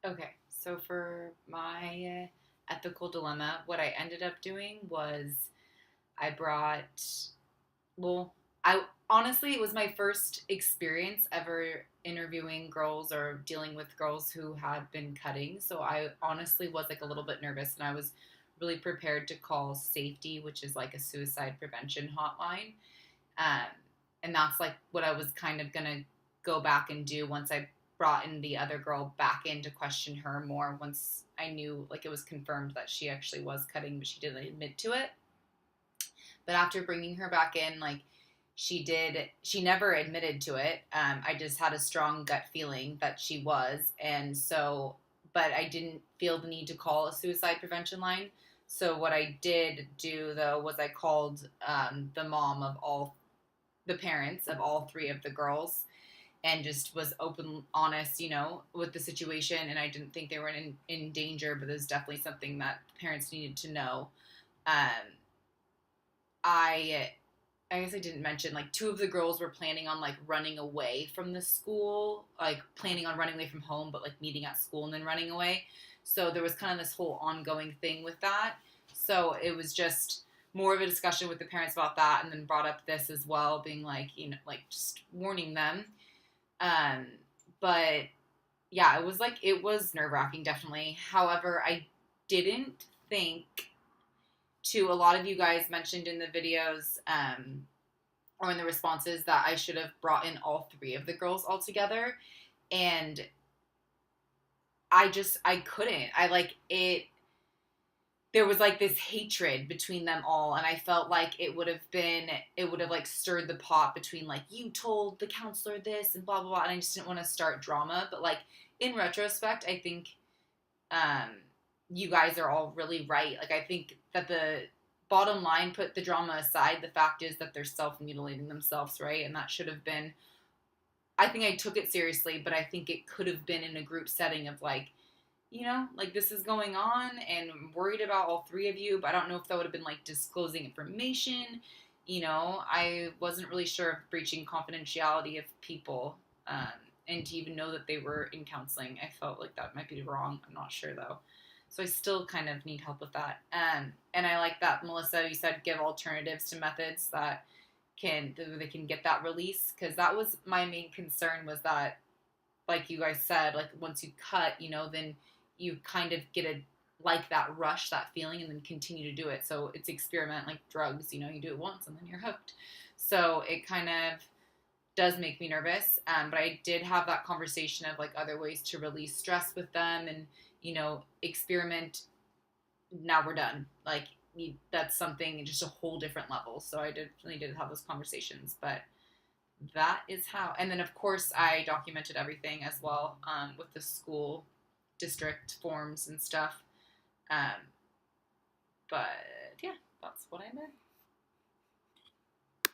Okay, so for my ethical dilemma, what I ended up doing was I brought, well, I honestly, it was my first experience ever interviewing girls or dealing with girls who had been cutting. So I honestly was like a little bit nervous and I was really prepared to call safety, which is like a suicide prevention hotline. Um, and that's like what I was kind of gonna go back and do once I brought in the other girl back in to question her more once I knew like it was confirmed that she actually was cutting, but she didn't admit to it. But after bringing her back in, like she never admitted to it. I just had a strong gut feeling that she was. And so, but I didn't feel the need to call a suicide prevention line. So what I did do though was I called the mom of all the parents of all three of the girls and just was open, honest, with the situation. And I didn't think they were in danger, but there's definitely something that parents needed to know. Um, I I guess I didn't mention like two of the girls were planning on like running away from the school, like planning on running away from home, but like meeting at school and then running away. So there was kind of this whole ongoing thing with that. So it was just more of a discussion with the parents about that, and then brought up this as well, being like, like just warning them. Um, but yeah, it was nerve wracking, definitely. However, I didn't think to a lot of you guys mentioned in the videos or in the responses that I should have brought in all three of the girls all together. And I couldn't. I like it. There was like this hatred between them all. And I felt like it would have like stirred the pot between like, you told the counselor this and blah, blah, blah. And I just didn't want to start drama. But like in retrospect, I think um, you guys are all really right. Like, I think that the bottom line, put the drama aside, the fact is that they're self mutilating themselves, right? And that should have been, I think I took it seriously, but I think it could have been in a group setting of like, like this is going on and I'm worried about all three of you, but I don't know if that would have been like disclosing information. I wasn't really sure of breaching confidentiality of people. Um, and to even know that they were in counseling, I felt like that might be wrong. I'm not sure though. So I still kind of need help with that. And I like that, Melissa, you said give alternatives to methods that they can get that release, because that was my main concern, was that, like you guys said, like once you cut, then you kind of get a like that rush, that feeling, and then continue to do it. So it's experiment like drugs, you do it once and then you're hooked. So it kind of does make me nervous. But I did have that conversation of like other ways to release stress with them and, experiment. Now we're done. Like that's something just a whole different level. So I definitely did have those conversations, but that is how. And then of course I documented everything as well, with the school district forms and stuff. Um, but yeah, that's what I meant.